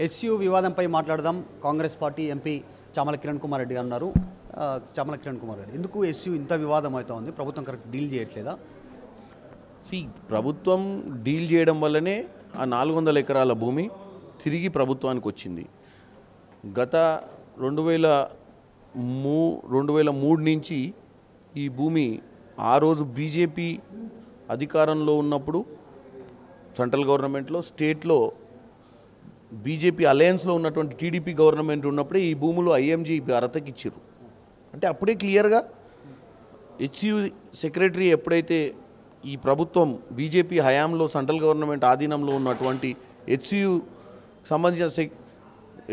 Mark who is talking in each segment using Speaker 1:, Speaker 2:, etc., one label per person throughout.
Speaker 1: SEO వివాదంపై మాట్లాడదాం. Congress party MP Chamala Kiran Kumar Reddy అన్నారు. చామల కిరణ్ కుమార్ గారు, ఎందుకు ఎస్యూ ఇంత వివాదం అవుతా ఉంది? ప్రభుత్వం కరెక్ట్ డీల్ చేయట్లేదా?
Speaker 2: ప్రభుత్వం డీల్ చేయడం వల్లనే ఆ 400 ఎకరాల భూమి తిరిగి ప్రభుత్వానికి వచ్చింది. గత 2003 నుంచి ఈ భూమి ఆ రోజు బీజేపీ అధికారంలో ఉన్నప్పుడు సెంట్రల్ గవర్నమెంట్లో, స్టేట్లో బీజేపీ అలయన్స్లో ఉన్నటువంటి టీడీపీ గవర్నమెంట్ ఉన్నప్పుడే ఈ భూములు ఐఎంజీ భారతకి ఇచ్చారు. అంటే అప్పుడే క్లియర్గా హెచ్యూ సెక్రటరీ ఎప్పుడైతే ఈ ప్రభుత్వం బీజేపీ హయాంలో సెంట్రల్ గవర్నమెంట్ ఆధీనంలో ఉన్నటువంటి హెచ్యూ సంబంధించిన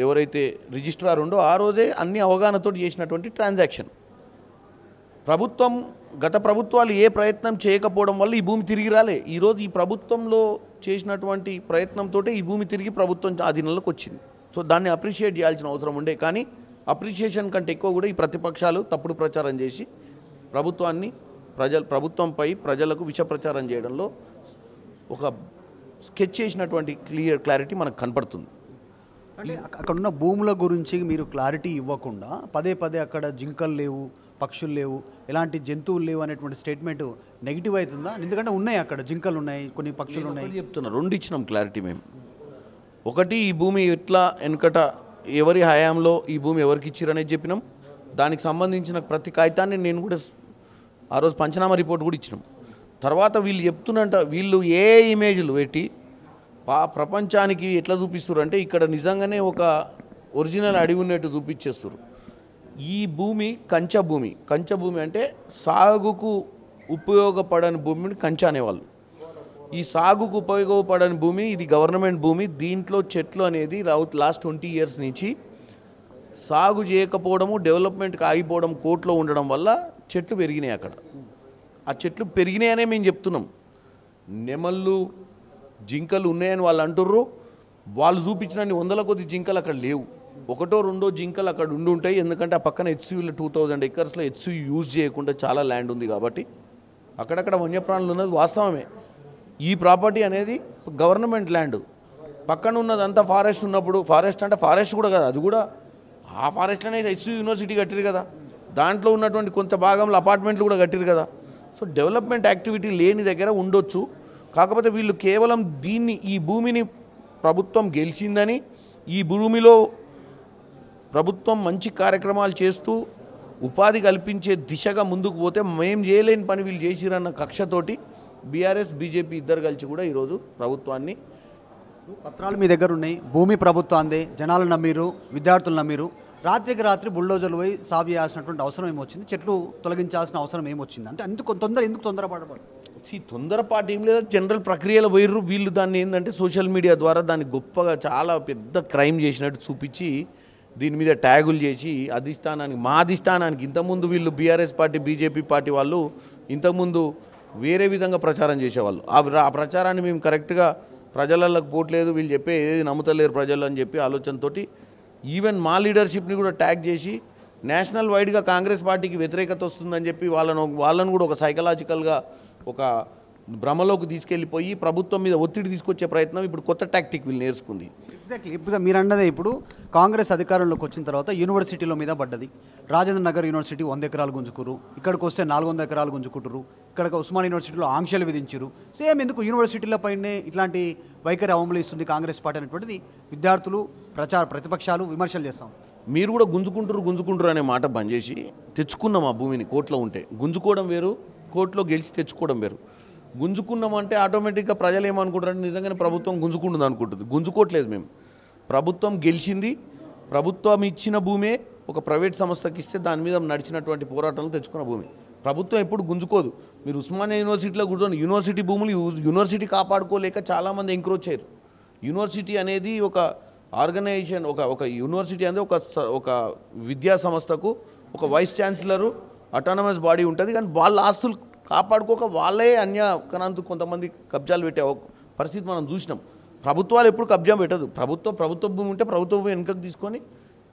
Speaker 2: ఎవరైతే రిజిస్ట్రార్ ఉండో ఆ రోజే అన్ని అవగాహనతో చేసినటువంటి ట్రాన్సాక్షన్. గత ప్రభుత్వాలు ఏ ప్రయత్నం చేయకపోవడం వల్ల ఈ భూమి తిరిగి రాలే. ఈరోజు ఈ ప్రభుత్వంలో చేసినటువంటి ప్రయత్నంతో ఈ భూమి తిరిగి ప్రభుత్వం ఆధీనంలోకి వచ్చింది. సో దాన్ని అప్రిషియేట్ చేయాల్సిన అవసరం ఉండే. కానీ అప్రిషియేషన్ కంటే ఎక్కువ కూడా ఈ ప్రతిపక్షాలు తప్పుడు ప్రచారం చేసి ప్రభుత్వంపై ప్రజలకు విష ప్రచారం చేయడంలో ఒక స్కెచ్ చేసినటువంటి క్లారిటీ మనకు కనపడుతుంది.
Speaker 1: అంటే అక్కడ ఉన్న భూముల గురించి మీరు క్లారిటీ ఇవ్వకుండా పదే పదే అక్కడ జింకలు లేవు, పక్షులు లేవు, ఎలాంటి జంతువులు లేవు అనేటువంటి స్టేట్మెంట్ నెగిటివ్ అవుతుందా? ఎందుకంటే ఉన్నాయి, అక్కడ జింకలు ఉన్నాయి, కొన్ని పక్షులు ఉన్నాయి.
Speaker 2: చెప్తున్నా, 2 ఇచ్చినాం క్లారిటీ మేము. ఒకటి, ఈ భూమి ఎట్లా వెనకట ఎవరి హయాంలో ఈ భూమి ఎవరికి ఇచ్చిరనేది చెప్పినాం. దానికి సంబంధించిన ప్రతి కాగితాన్ని నేను కూడా ఆ రోజు పంచనామా రిపోర్ట్ కూడా ఇచ్చినాం. తర్వాత వీళ్ళు చెప్తున్నంట, వీళ్ళు ఏ ఇమేజ్లు పెట్టి ప్రపంచానికి ఎట్లా చూపిస్తారు అంటే ఇక్కడ నిజంగానే ఒక ఒరిజినల్ అడవి ఉన్నట్టు చూపించేస్తారు. ఈ భూమి కంచె భూమి అంటే సాగుకు ఉపయోగపడని భూమిని కంచె అనేవాళ్ళు. ఈ సాగుకు ఉపయోగపడని భూమి ఇది గవర్నమెంట్ భూమి. దీంట్లో చెట్లు అనేది లాస్ట్ 20 years నుంచి సాగు చేయకపోవడము, డెవలప్మెంట్కి ఆగిపోవడం, కోర్టులో ఉండడం వల్ల చెట్లు పెరిగినాయి. అక్కడ ఆ చెట్లు పెరిగినాయనే మేము చెప్తున్నాం. నెమళ్ళు, జింకలు ఉన్నాయని వాళ్ళు అంటుర్రు. వాళ్ళు చూపించినన్ని 100 కొద్ది జింకలు అక్కడ లేవు. 1-2 జింకలు అక్కడ ఉంటాయి. ఎందుకంటే ఆ పక్కన హెచ్యూలో 2000 acres హెచ్యూ యూజ్ చేయకుండా చాలా ల్యాండ్ ఉంది కాబట్టి అక్కడక్కడ వన్యప్రాణులు ఉన్నది వాస్తవమే. ఈ ప్రాపర్టీ అనేది గవర్నమెంట్ ల్యాండ్. పక్కన ఉన్నదంతా ఫారెస్ట్ ఉన్నప్పుడు, ఫారెస్ట్ అంటే ఫారెస్ట్ కూడా కదా, అది కూడా ఆ ఫారెస్ట్ అనేది హెచ్యూ యూనివర్సిటీ కట్టిరు కదా, దాంట్లో ఉన్నటువంటి కొంత భాగంలో అపార్ట్మెంట్లు కూడా కట్టిరు కదా. సో డెవలప్మెంట్ యాక్టివిటీ లేని దగ్గర ఉండొచ్చు. కాకపోతే వీళ్ళు కేవలం ఈ భూమిని ప్రభుత్వం గెలిచిందని, ఈ భూమిలో ప్రభుత్వం మంచి కార్యక్రమాలు చేస్తూ ఉపాధి కల్పించే దిశగా ముందుకు పోతే మేము చేయలేని పని వీళ్ళు చేసిరన్న కక్షతోటి బీఆర్ఎస్, బీజేపీ ఇద్దరు కలిసి కూడా ఈరోజు ప్రభుత్వాన్ని,
Speaker 1: పత్రాలు మీ దగ్గర ఉన్నాయి, భూమి ప్రభుత్వాందే, జనాలు నమ్మిరు, విద్యార్థులు నమ్మిరు, రాత్రికి రాత్రి బుల్డోజర్లు పోయి సాగు చేయాల్సినటువంటి అవసరం ఏమొచ్చింది? చెట్లు తొలగించాల్సిన అవసరం ఏమొచ్చింది? అంటే ఎందుకు తొందరపడబడు?
Speaker 2: తొందరపాటు ఏం లేదా, జనరల్ ప్రక్రియలో పోయిర్రు వీళ్ళు. దాన్ని ఏంటంటే సోషల్ మీడియా ద్వారా దాన్ని గొప్పగా చాలా పెద్ద క్రైమ్ చేసినట్టు చూపించి దీని మీద ట్యాగులు చేసి మా అధిష్టానానికి ఇంతకుముందు వీళ్ళు బీఆర్ఎస్ పార్టీ, బీజేపీ పార్టీ వాళ్ళు ఇంతకుముందు వేరే విధంగా ప్రచారం చేసేవాళ్ళు. ఆ ప్రచారాన్ని మేము కరెక్ట్గా ప్రజలకు పోట్లేదు, వీళ్ళు చెప్పే ఏది నమ్ముతలేరు ప్రజలు అని చెప్పి ఆలోచనతో ఈవెన్ మా లీడర్షిప్ని కూడా ట్యాగ్ చేసి నేషనల్ వైడ్గా కాంగ్రెస్ పార్టీకి వ్యతిరేకత వస్తుందని చెప్పి వాళ్ళను కూడా ఒక సైకలాజికల్గా ఒక భ్రమలోకి తీసుకెళ్ళిపోయి ప్రభుత్వం మీద ఒత్తిడి తీసుకొచ్చే ప్రయత్నం ఇప్పుడు కొత్త టాక్టిక్ వీళ్ళు నేర్చుకుంది.
Speaker 1: ఎగ్జాక్ట్లీ. ఇప్పుడు మీరు అన్నదే, ఇప్పుడు కాంగ్రెస్ అధికారంలోకి వచ్చిన తర్వాత యూనివర్సిటీల మీద పడ్డది. రాజేంద్ర నగర్ యూనివర్సిటీ 100 ఎకరాలు గుంజుకురు, ఇక్కడికి వస్తే 400 ఎకరాలు గుంజుకుంటారు. ఇక్కడ ఉస్మాన్ యూనివర్సిటీలో ఆంక్షలు విధించారు. సేమ్ ఎందుకు యూనివర్సిటీలపైనే ఇట్లాంటి వైఖరి అవలంబిస్తుంది కాంగ్రెస్ పార్టీ అనేటువంటిది విద్యార్థులు, ప్రతిపక్షాలు విమర్శలు చేస్తాం.
Speaker 2: మీరు కూడా గుంజుకుంటారు అనే మాట బంద్ చేసి తెచ్చుకున్నాం ఆ భూమిని. కోర్టులో ఉంటే గుంజుకోవడం వేరు, కోర్టులో గెలిచి తెచ్చుకోవడం వేరు. గుంజుకున్నామంటే ఆటోమేటిక్గా ప్రజలు ఏమనుకుంటారంటే నిజంగానే ప్రభుత్వం గుంజుకుంటుంది అనుకుంటుంది. గుంజుకోవట్లేదు మేము. ప్రభుత్వం గెలిచింది, ప్రభుత్వం ఇచ్చిన భూమే ఒక ప్రైవేట్ సంస్థకి ఇస్తే దాని మీద నడిచినటువంటి పోరాటాలను తెచ్చుకున్న భూమి. ప్రభుత్వం ఎప్పుడు గుంజుకోదు. మీరు ఉస్మానియా యూనివర్సిటీలో కూర్చొని యూనివర్సిటీ భూములు యూనివర్సిటీ కాపాడుకోలేక చాలామంది ఎంక్రోచ్ అయ్యారు. యూనివర్సిటీ అనేది ఒక ఆర్గనైజేషన్, ఒక యూనివర్సిటీ అనేది ఒక విద్యా సంస్థకు ఒక వైస్ ఛాన్సలరు, అటానమస్ బాడీ ఉంటుంది. కానీ వాళ్ళ ఆస్తులు కాపాడుకోక వాళ్ళే అన్యాకరాంతు కొంతమంది కబ్జాలు పెట్టే పరిస్థితి మనం చూసినాం. ప్రభుత్వాలు ఎప్పుడు కబ్జా పెట్టదు. ప్రభుత్వ భూమి ఉంటే ప్రభుత్వ భూమి వెనుకకు తీసుకొని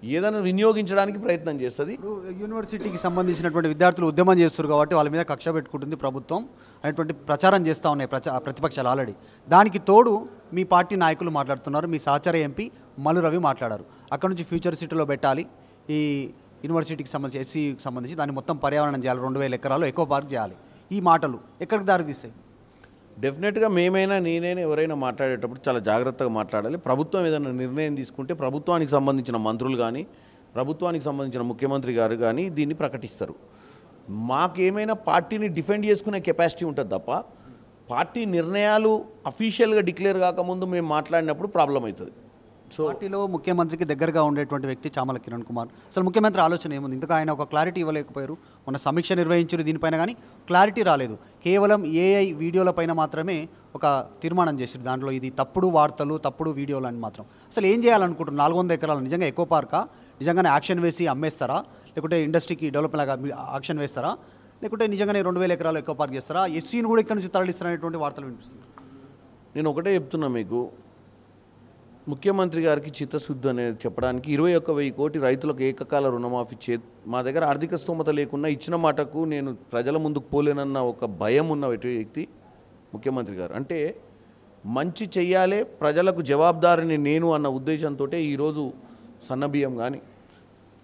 Speaker 2: ఏదైనా వినియోగించడానికి ప్రయత్నం చేస్తుంది.
Speaker 1: యూనివర్సిటీకి సంబంధించినటువంటి విద్యార్థులు ఉద్యమం చేస్తారు కాబట్టి వాళ్ళ మీద కక్ష పెట్టుకుంటుంది ప్రభుత్వం అనేటువంటి ప్రచారం చేస్తూ ఉన్నాయి ప్రతిపక్షాలు ఆల్రెడీ. దానికి తోడు మీ పార్టీ నాయకులు మాట్లాడుతున్నారు, మీ సహచర ఎంపీ మల్లు రవి మాట్లాడారు. అక్కడ నుంచి ఫ్యూచర్ సిటీలో పెట్టాలి, ఈ యూనివర్సిటీకి సంబంధించి ఎస్సీకి సంబంధించి దాన్ని మొత్తం పర్యావరణం చేయాలి, 2000 ఎకరాలు ఎకో పార్క్ చేయాలి. ఈ మాటలు ఎక్కడికి దారి తీస్తాయి?
Speaker 2: డెఫినెట్గా నేనైనా ఎవరైనా మాట్లాడేటప్పుడు చాలా జాగ్రత్తగా మాట్లాడాలి. ప్రభుత్వం ఏదైనా నిర్ణయం తీసుకుంటే ప్రభుత్వానికి సంబంధించిన మంత్రులు కానీ ప్రభుత్వానికి సంబంధించిన ముఖ్యమంత్రి గారు కానీ దీన్ని ప్రకటిస్తారు. మాకేమైనా పార్టీని డిఫెండ్ చేసుకునే కెపాసిటీ ఉంటుంది తప్ప పార్టీ నిర్ణయాలు అఫీషియల్గా డిక్లేర్ కాకముందు మేము మాట్లాడినప్పుడు ప్రాబ్లం అవుతుంది. సో
Speaker 1: పార్టీలో ముఖ్యమంత్రికి దగ్గరగా ఉండేటువంటి వ్యక్తి చామల కిరణ్ కుమార్, అసలు ముఖ్యమంత్రి ఆలోచన ఏముంది? ఇందుకు ఆయన ఒక క్లారిటీ ఇవ్వలేకపోయారు. మొన్న సమీక్ష నిర్వహించారు దీనిపైన, కానీ క్లారిటీ రాలేదు. కేవలం ఏఐ వీడియోలపైన మాత్రమే ఒక తీర్మానం చేశారు. దాంట్లో ఇది తప్పుడు వార్తలు, తప్పుడు వీడియోలు అని మాత్రం. అసలు ఏం చేయాలనుకుంటున్నారు? 400 ఎకరాలు నిజంగా ఎకో పార్కా? నిజంగానే యాక్షన్ వేసి అమ్మేస్తారా? లేకుంటే ఇండస్ట్రీకి డెవలప్ లాగా యాక్షన్ వేస్తారా? లేకుంటే నిజంగానే 2000 ఎకరాలు ఎకో పార్క్ చేస్తారా? ఎస్సీని కూడా ఇక్కడ నుంచి తరలిస్తారనేటువంటి వార్తలు వినిపిస్తుంది.
Speaker 2: నేను ఒకటే చెప్తున్నా మీకు, ముఖ్యమంత్రి గారికి చిత్తశుద్ధి అనేది చెప్పడానికి 21,000 కోటి రైతులకు ఏకకాల రుణమాఫీ మా దగ్గర ఆర్థిక స్తోమత లేకున్నా ఇచ్చిన మాటకు నేను ప్రజల ముందుకు పోలేనన్న ఒక భయం ఉన్న వ్యక్తి ముఖ్యమంత్రి గారు. అంటే మంచి చెయ్యాలే, ప్రజలకు జవాబుదారిని నేను అన్న ఉద్దేశంతో ఈరోజు సన్నబియ్యం కానీ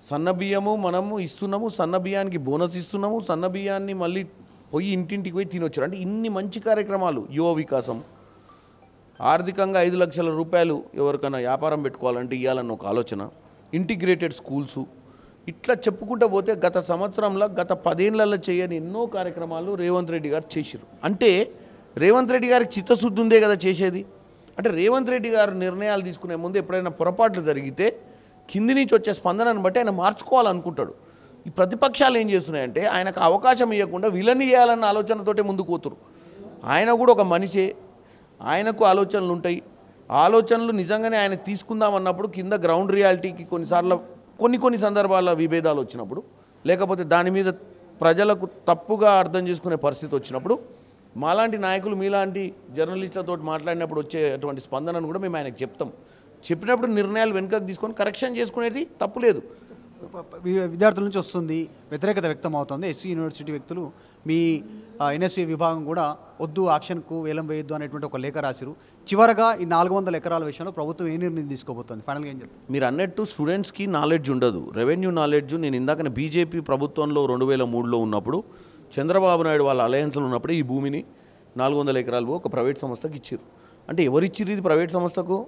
Speaker 2: సన్నబియ్యము మనము ఇస్తున్నాము, సన్నబియ్యానికి బోనస్ ఇస్తున్నాము, సన్నబియ్యాన్ని మళ్ళీ పోయి ఇంటింటికి పోయి తినొచ్చారు. అంటే ఇన్ని మంచి కార్యక్రమాలు, యువ వికాసం, ఆర్థికంగా 5 లక్షల రూపాయలు ఎవరికైనా వ్యాపారం పెట్టుకోవాలంటే ఇవ్వాలన్న ఒక ఆలోచన, ఇంటిగ్రేటెడ్ స్కూల్సు, ఇట్లా చెప్పుకుంటూ పోతే గత సంవత్సరంలో గత 10 ఏళ్లలో చేయని ఎన్నో కార్యక్రమాలు రేవంత్ రెడ్డి గారు చేశారు. అంటే రేవంత్ రెడ్డి గారికి చిత్తశుద్ధి ఉందే కదా చేసేది. అంటే రేవంత్ రెడ్డి గారు నిర్ణయాలు తీసుకునే ముందు ఎప్పుడైనా పొరపాట్లు జరిగితే కింది నుంచి వచ్చే స్పందనను బట్టి ఆయన మార్చుకోవాలనుకుంటాడు. ఈ ప్రతిపక్షాలు ఏం చేస్తున్నాయంటే ఆయనకు అవకాశం ఇవ్వకుండా విలన్ చేయాలన్న ఆలోచనతోటే ముందుకు పోతురు. ఆయన కూడా ఒక మనిషే, ఆయనకు ఆలోచనలు ఉంటాయి. ఆలోచనలు నిజంగానే ఆయన తీసుకుందామన్నప్పుడు కింద గ్రౌండ్ రియాలిటీకి కొన్నిసార్లు కొన్ని సందర్భాల్లో విభేదాలు వచ్చినప్పుడు, లేకపోతే దాని మీద ప్రజలకు తప్పుగా అర్థం చేసుకునే పరిస్థితి వచ్చినప్పుడు మాలాంటి నాయకులు మీలాంటి జర్నలిస్టులతో మాట్లాడినప్పుడు వచ్చేటువంటి స్పందనను కూడా మేము ఆయనకు చెప్తాం. చెప్పినప్పుడు నిర్ణయాలు వెనుకకు తీసుకొని కరెక్షన్ చేసుకునేది తప్పు లేదు.
Speaker 1: విద్యార్థుల నుంచి వస్తుంది, వ్యతిరేకత వ్యక్తం అవుతుంది. ఎస్సీ యూనివర్సిటీ వ్యక్తులు మీ ఎన్ఎస్సీ విభాగం కూడా వద్దు, యాక్షన్కు వేలం వేయొద్దు అనేటువంటి ఒక లేఖ రాసిరు. చివరగా ఈ 400 ఎకరాల విషయంలో ప్రభుత్వం ఏ నిర్ణయం తీసుకోబోతుంది? ఫైనల్గా ఏం చెప్తారు?
Speaker 2: మీరు అన్నట్టు స్టూడెంట్స్కి నాలెడ్జ్ ఉండదు, రెవెన్యూ నాలెడ్జ్. నేను ఇందాకనే బీజేపీ ప్రభుత్వంలో 2003లో ఉన్నప్పుడు చంద్రబాబు నాయుడు వాళ్ళ అలయన్స్లో ఉన్నప్పుడు ఈ భూమిని 400 ఎకరాలు ఒక ప్రైవేట్ సంస్థకి ఇచ్చారు. అంటే ఎవరిచ్చిర్రు ఇది ప్రైవేట్ సంస్థకు?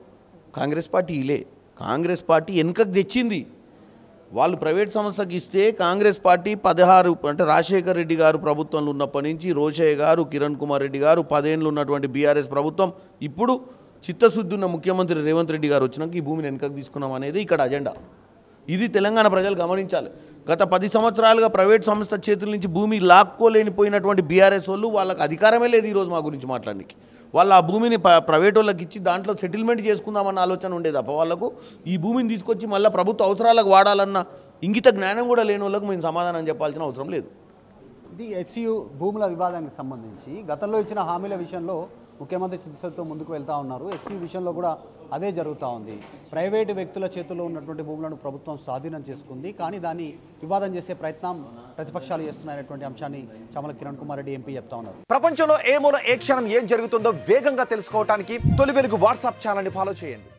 Speaker 2: కాంగ్రెస్ పార్టీ ఇలే. కాంగ్రెస్ పార్టీ వెనుకకు తెచ్చింది. వాళ్ళు ప్రైవేట్ సంస్థకి ఇస్తే కాంగ్రెస్ పార్టీ 16 అంటే రాజశేఖర్ రెడ్డి గారు ప్రభుత్వంలో ఉన్నప్పటి నుంచి రోషయ్య గారు, కిరణ్ కుమార్ రెడ్డి గారు, 10 ఏళ్ళు ఉన్నటువంటి బీఆర్ఎస్ ప్రభుత్వం, ఇప్పుడు చిత్తశుద్ధి ఉన్న ముఖ్యమంత్రి రేవంత్ రెడ్డి గారు వచ్చినాక ఈ భూమిని వెనుకకు తీసుకున్నాం అనేది ఇక్కడ అజెండా. ఇది తెలంగాణ ప్రజలు గమనించాలి. గత 10 సంవత్సరాలుగా ప్రైవేట్ సంస్థ చేతుల నుంచి భూమి లాక్కోలేనిపోయినటువంటి బీఆర్ఎస్ వాళ్ళు, వాళ్ళకి అధికారమే లేదు ఈరోజు మా గురించి మాట్లాడడానికి. వాళ్ళు ఆ భూమిని ప్రైవేట్ వాళ్ళకి ఇచ్చి దాంట్లో సెటిల్మెంట్ చేసుకుందామన్న ఆలోచన ఉండేది తప్ప వాళ్ళకు ఈ భూమిని తీసుకొచ్చి మళ్ళీ ప్రభుత్వ అవసరాలకు వాడాలన్న ఇంగిత జ్ఞానం కూడా లేని వాళ్ళకు మేము సమాధానం చెప్పాల్సిన అవసరం లేదు.
Speaker 1: ఇది హెచ్సియు భూముల వివాదానికి సంబంధించి గతంలో ఇచ్చిన హామీల విషయంలో ముఖ్యమంత్రి చిత్తశుద్ధితో ముందుకు వెళ్తూ ఉన్నారు. హెచ్సియు విషయంలో కూడా అదే జరుగుతూ ఉంది. ప్రైవేటు వ్యక్తుల చేతుల్లో ఉన్నటువంటి భూములను ప్రభుత్వం స్వాధీనం చేసుకుంది, కానీ దాన్ని వివాదం చేసే ప్రయత్నం ప్రతిపక్షాలు చేస్తున్నాయనేటువంటి అంశాన్ని చామల కిరణ్ కుమార్ రెడ్డి ఎంపీ చెప్తా ఉన్నారు.
Speaker 3: ప్రపంచంలో ఏ మూల ఏ క్షణం ఏం జరుగుతుందో వేగంగా తెలుసుకోవడానికి తొలి వెలుగు వాట్సాప్ ఛానల్ని ఫాలో చేయండి.